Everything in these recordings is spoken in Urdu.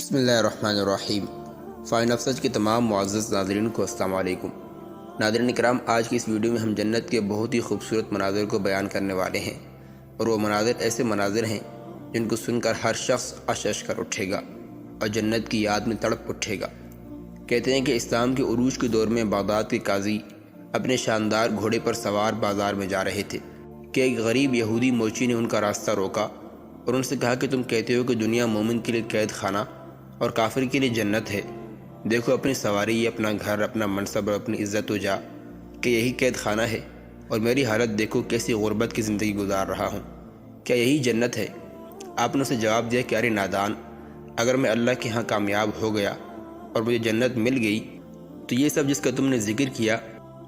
بسم اللہ الرحمن الرحیم۔ فائن آف سچ کے تمام معزز ناظرین کو السلام علیکم۔ ناظرین کرام، آج کی اس ویڈیو میں ہم جنت کے بہت ہی خوبصورت مناظر کو بیان کرنے والے ہیں، اور وہ مناظر ایسے مناظر ہیں جن کو سن کر ہر شخص اشش کر اٹھے گا اور جنت کی یاد میں تڑپ اٹھے گا۔ کہتے ہیں کہ اسلام کے عروج کے دور میں بغداد کے قاضی اپنے شاندار گھوڑے پر سوار بازار میں جا رہے تھے کہ ایک غریب یہودی موچی نے ان کا راستہ روکا اور ان سے کہا کہ تم کہتے ہو کہ دنیا مومن کے لیے قید خانہ اور کافر کے لیے جنت ہے۔ دیکھو اپنی سواری، اپنا گھر، اپنا منصب اور اپنی عزت و جاہ کہ یہی قید خانہ ہے، اور میری حالت دیکھو کیسی غربت کی زندگی گزار رہا ہوں، کیا یہی جنت ہے؟ آپ نے اسے جواب دیا کہ ارے نادان، اگر میں اللہ کے ہاں کامیاب ہو گیا اور مجھے جنت مل گئی تو یہ سب جس کا تم نے ذکر کیا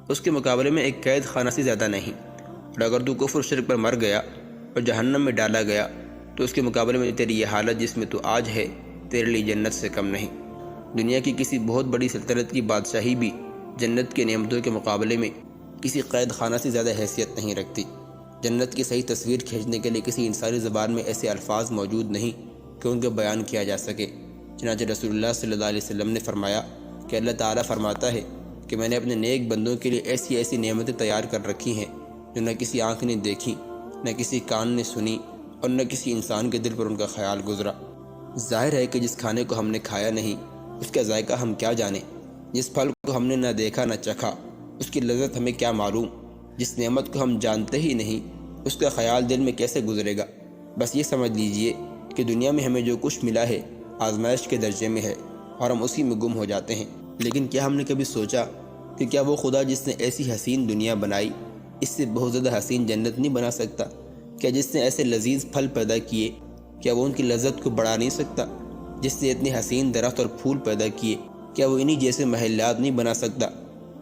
اس کے مقابلے میں ایک قید خانہ سے زیادہ نہیں، اور اگر تو کفر شرک پر مر گیا اور جہنم میں ڈالا گیا تو اس کے مقابلے میں تیری یہ حالت جس میں تو آج ہے تیرے لیے جنت سے کم نہیں۔ دنیا کی کسی بہت بڑی سلطنت کی بادشاہی بھی جنت کے نعمتوں کے مقابلے میں کسی قید خانہ سے زیادہ حیثیت نہیں رکھتی۔ جنت کی صحیح تصویر کھینچنے کے لیے کسی انسانی زبان میں ایسے الفاظ موجود نہیں کہ ان کو بیان کیا جا سکے۔ چنانچہ رسول اللہ صلی اللہ علیہ وسلم نے فرمایا کہ اللہ تعالیٰ فرماتا ہے کہ میں نے اپنے نیک بندوں کے لیے ایسی ایسی نعمتیں تیار کر رکھی ہیں جو نہ کسی آنکھ نے دیکھی، نہ کسی کان نے سنی، اور نہ کسی انسان کے دل پر ان کا خیال گزرا۔ ظاہر ہے کہ جس کھانے کو ہم نے کھایا نہیں اس کا ذائقہ ہم کیا جانیں، جس پھل کو ہم نے نہ دیکھا نہ چکھا اس کی لذت ہمیں کیا معلوم، جس نعمت کو ہم جانتے ہی نہیں اس کا خیال دل میں کیسے گزرے گا۔ بس یہ سمجھ لیجئے کہ دنیا میں ہمیں جو کچھ ملا ہے آزمائش کے درجے میں ہے اور ہم اسی میں گم ہو جاتے ہیں۔ لیکن کیا ہم نے کبھی سوچا کہ کیا وہ خدا جس نے ایسی حسین دنیا بنائی اس سے بہت زیادہ حسین جنت نہیں بنا سکتا؟ کیا جس نے ایسے لذیذ پھل پیدا کیے کیا وہ ان کی لذت کو بڑھا نہیں سکتا؟ جس نے اتنے حسین درخت اور پھول پیدا کیے کیا وہ انہی جیسے محلات نہیں بنا سکتا؟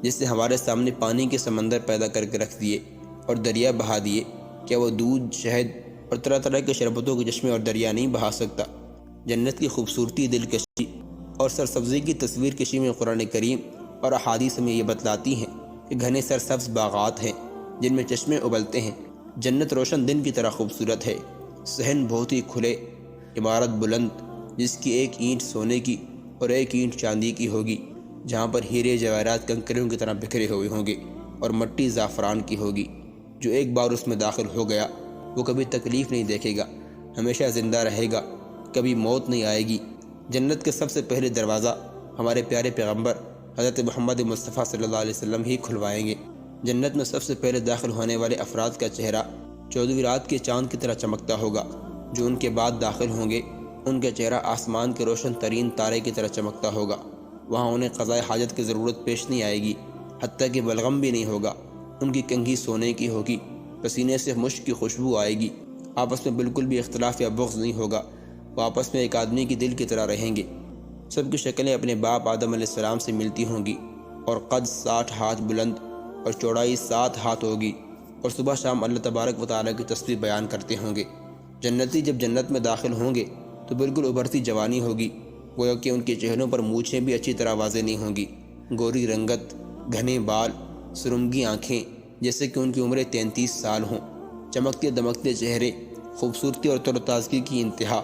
جس نے ہمارے سامنے پانی کے سمندر پیدا کر کے رکھ دیے اور دریا بہا دیے کیا وہ دودھ، شہد اور طرح طرح کے شربتوں کے چشمے اور دریا نہیں بہا سکتا؟ جنت کی خوبصورتی، دلکشی اور سرسبزی کی تصویر کشی میں قرآن کریم اور احادیث میں یہ بتلاتی ہیں کہ گھنے سرسبز باغات ہیں جن میں چشمے ابلتے ہیں۔ جنت روشن دن کی طرح خوبصورت ہے، صحن بہت ہی کھلے، عمارت بلند جس کی ایک اینٹ سونے کی اور ایک اینٹ چاندی کی ہوگی، جہاں پر ہیرے جواہرات کنکریوں کی طرح بکھرے ہوئے ہوں گے، اور مٹی زعفران کی ہوگی۔ جو ایک بار اس میں داخل ہو گیا وہ کبھی تکلیف نہیں دیکھے گا، ہمیشہ زندہ رہے گا، کبھی موت نہیں آئے گی۔ جنت کے سب سے پہلے دروازہ ہمارے پیارے پیغمبر حضرت محمد مصطفیٰ صلی اللہ علیہ وسلم ہی کھلوائیں گے۔ جنت میں سب سے پہلے داخل ہونے والے افراد کا چہرہ 14ویں رات کے چاند کی طرح چمکتا ہوگا، جو ان کے بعد داخل ہوں گے ان کا چہرہ آسمان کے روشن ترین تارے کی طرح چمکتا ہوگا۔ وہاں انہیں قضائے حاجت کی ضرورت پیش نہیں آئے گی، حتیٰ کہ بلغم بھی نہیں ہوگا۔ ان کی کنگھی سونے کی ہوگی، پسینے سے مشک کی خوشبو آئے گی، آپس میں بالکل بھی اختلاف یا بغض نہیں ہوگا، وہ آپس میں ایک آدمی کی دل کی طرح رہیں گے۔ سب کی شکلیں اپنے باپ آدم علیہ السلام سے ملتی ہوں گی، اور قد 60 ہاتھ بلند اور چوڑائی 7 ہاتھ ہوگی، اور صبح شام اللہ تبارک و تعالیٰ کی تسبیح بیان کرتے ہوں گے۔ جنتی جب جنت میں داخل ہوں گے تو بالکل ابھرتی جوانی ہوگی، گویا کہ ان کے چہروں پر مونچھیں بھی اچھی طرح واضح نہیں ہوں گی۔ گوری رنگت، گھنے بال، سرمگی آنکھیں، جیسے کہ ان کی عمریں 33 سال ہوں، چمکتے دمکتے چہرے، خوبصورتی اور تر و تازگی کی انتہا۔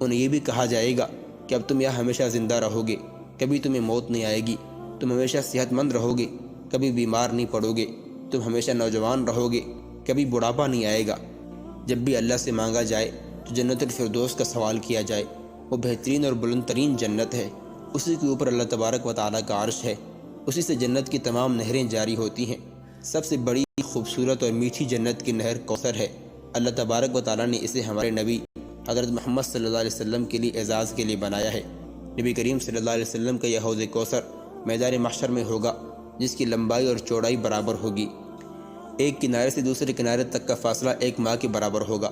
انہیں یہ بھی کہا جائے گا کہ اب تم یہاں ہمیشہ زندہ رہو گے، کبھی تمہیں موت نہیں آئے گی، تم ہمیشہ صحت مند رہو گے، کبھی بیمار نہیں پڑو گے، تم ہمیشہ نوجوان رہو گے، کبھی بڑھاپا نہیں آئے گا۔ جب بھی اللہ سے مانگا جائے تو جنت الفردوس کا سوال کیا جائے، وہ بہترین اور بلند ترین جنت ہے، اسی کے اوپر اللہ تبارک و تعالیٰ کا عرش ہے، اسی سے جنت کی تمام نہریں جاری ہوتی ہیں۔ سب سے بڑی، خوبصورت اور میٹھی جنت کی نہر کوثر ہے۔ اللہ تبارک و تعالیٰ نے اسے ہمارے نبی حضرت محمد صلی اللہ علیہ وسلم کے لیے اعزاز کے لیے بنایا ہے۔ نبی کریم صلی اللہ علیہ وسلم کا یہ حوض کوثر میدان محشر میں ہوگا، جس کی لمبائی اور چوڑائی برابر ہوگی، ایک کنارے سے دوسرے کنارے تک کا فاصلہ 1 ماہ کے برابر ہوگا۔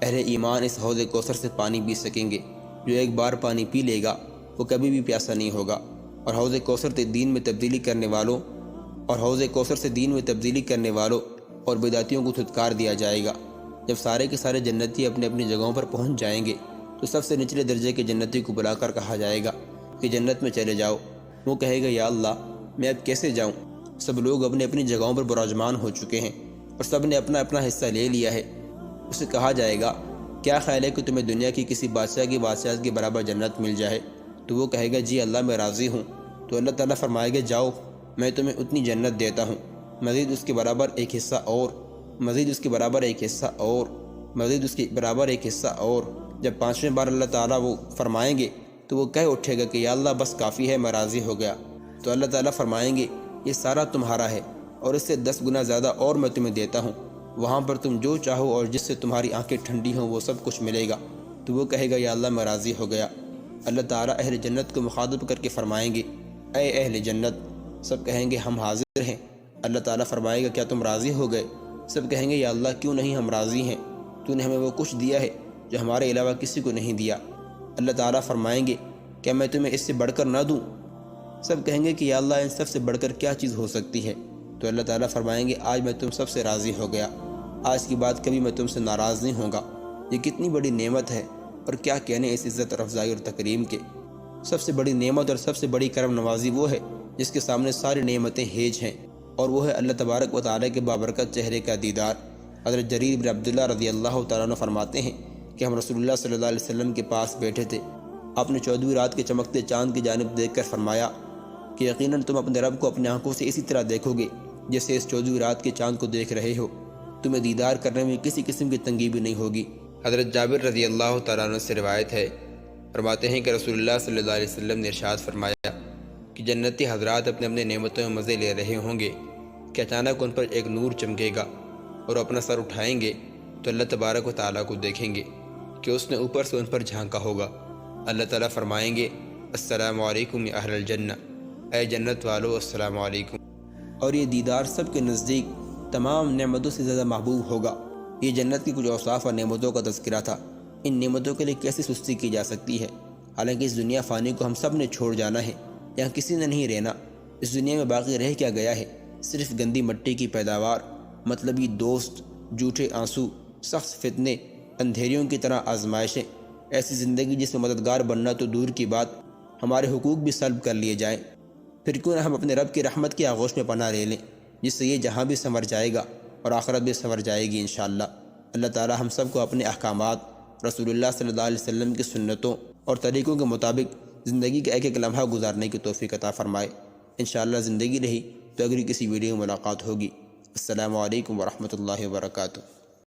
اہل ایمان اس حوض کوثر سے پانی پی سکیں گے، جو ایک بار پانی پی لے گا وہ کبھی بھی پیاسا نہیں ہوگا، اور حوض کوثر سے دین میں تبدیلی کرنے والوں اور بدعتیوں کو دھتکار دیا جائے گا۔ جب سارے کے سارے جنتی اپنے اپنی جگہوں پر پہنچ جائیں گے تو سب سے نچلے درجے کے جنتی کو بلا کر کہا جائے گا کہ جنت میں چلے جاؤ۔ وہ کہے گا یا اللہ میں اب کیسے جاؤں؟ سب لوگ اپنی اپنی جگہوں پر براجمان ہو چکے ہیں اور سب نے اپنا اپنا حصہ لے لیا ہے۔ اسے کہا جائے گا کیا خیال ہے کہ تمہیں دنیا کی کسی بادشاہ کی بادشاہت کے برابر جنت مل جائے؟ تو وہ کہے گا جی اللہ میں راضی ہوں، تو اللہ تعالیٰ فرمائے گا جاؤ میں تمہیں اتنی جنت دیتا ہوں، مزید اس کے برابر ایک حصہ اور، مزید اس کے برابر ایک حصہ اور، مزید اس کے برابر ایک حصہ اور۔ جب 5ویں بار اللہ تعالیٰ وہ فرمائیں گے تو وہ کہہ اٹھے گا کہ یا اللہ بس کافی ہے، میں راضی ہو گیا۔ تو اللہ تعالیٰ فرمائیں گے یہ سارا تمہارا ہے اور اس سے 10 گنا زیادہ اور میں تمہیں دیتا ہوں، وہاں پر تم جو چاہو اور جس سے تمہاری آنکھیں ٹھنڈی ہوں وہ سب کچھ ملے گا۔ تو وہ کہے گا یا اللہ میں راضی ہو گیا۔ اللہ تعالیٰ اہل جنت کو مخاطب کر کے فرمائیں گے اے اہل جنت، سب کہیں گے ہم حاضر ہیں۔ اللہ تعالیٰ فرمائے گا کیا تم راضی ہو گئے؟ سب کہیں گے یا اللہ کیوں نہیں، ہم راضی ہیں، تو نے ہمیں وہ کچھ دیا ہے جو ہمارے علاوہ کسی کو نہیں دیا۔ اللہ تعالیٰ فرمائیں گے کیا میں تمہیں اس سے بڑھ کر نہ دوں؟ سب کہیں گے کہ یا اللہ ان سب سے بڑھ کر کیا چیز ہو سکتی ہے؟ تو اللہ تعالیٰ فرمائیں گے آج میں تم سب سے راضی ہو گیا، آج کی بات کبھی میں تم سے ناراض نہیں ہوں گا۔ یہ کتنی بڑی نعمت ہے، اور کیا کہنے اس عزت اور افضائی اور تکریم کے۔ سب سے بڑی نعمت اور سب سے بڑی کرم نوازی وہ ہے جس کے سامنے ساری نعمتیں ہیج ہیں، اور وہ ہے اللہ تبارک و تعالیٰ کے بابرکت چہرے کا دیدار۔ حضرت جریر بن عبداللہ رضی اللہ تعالیٰ عنہ فرماتے ہیں کہ ہم رسول اللہ صلی اللہ علیہ وسلم کے پاس بیٹھے تھے، آپ نے 14ویں رات کے چمکتے چاند کی جانب دیکھ کر فرمایا کہ یقیناً تم اپنے رب کو اپنی آنکھوں سے اسی طرح دیکھو گے جیسے اس 14ویں رات کے چاند کو دیکھ رہے ہو، تمہیں دیدار کرنے میں کسی قسم کی تنگی بھی نہیں ہوگی۔ حضرت جابر رضی اللہ تعالیٰ عنہ سے روایت ہے، فرماتے ہیں کہ رسول اللہ صلی اللہ علیہ وسلم نے ارشاد فرمایا کہ جنتی حضرات اپنے اپنے نعمتوں میں مزے لے رہے ہوں گے کہ اچانک ان پر ایک نور چمکے گا اور اپنا سر اٹھائیں گے تو اللہ تبارک و تعالیٰ کو دیکھیں گے کہ اس نے اوپر سے ان پر جھانکا ہوگا۔ اللہ تعالیٰ فرمائیں گے السلام علیکم یا اہل الجنہ، اے جنت والو السلام علیکم۔ اور یہ دیدار سب کے نزدیک تمام نعمتوں سے زیادہ محبوب ہوگا۔ یہ جنت کی کچھ اوصاف اور نعمتوں کا تذکرہ تھا۔ ان نعمتوں کے لیے کیسے سستی کی جا سکتی ہے؟ حالانکہ اس دنیا فانی کو ہم سب نے چھوڑ جانا ہے، یہاں کسی نے نہیں رہنا۔ اس دنیا میں باقی رہ کیا گیا ہے؟ صرف گندی مٹی کی پیداوار، مطلبی دوست، جھوٹے آنسو، سخت فتنے، اندھیریوں کی طرح آزمائشیں، ایسی زندگی جس میں مددگار بننا تو دور کی بات، ہمارے حقوق بھی سلب کر لیے جائیں۔ پھر کیوں نہ ہم اپنے رب کی رحمت کی آغوش میں پناہ لے لیں، جس سے یہ جہاں بھی سنور جائے گا اور آخرت بھی سنور جائے گی انشاءاللہ۔ اللہ تعالی ہم سب کو اپنے احکامات، رسول اللہ صلی اللہ علیہ وسلم کی سنتوں اور طریقوں کے مطابق زندگی کا ایک ایک لمحہ گزارنے کی توفیق عطا فرمائے۔ انشاءاللہ زندگی رہی تو اگلی کسی ویڈیو میں ملاقات ہوگی۔ السلام علیکم ورحمۃ اللہ وبرکاتہ۔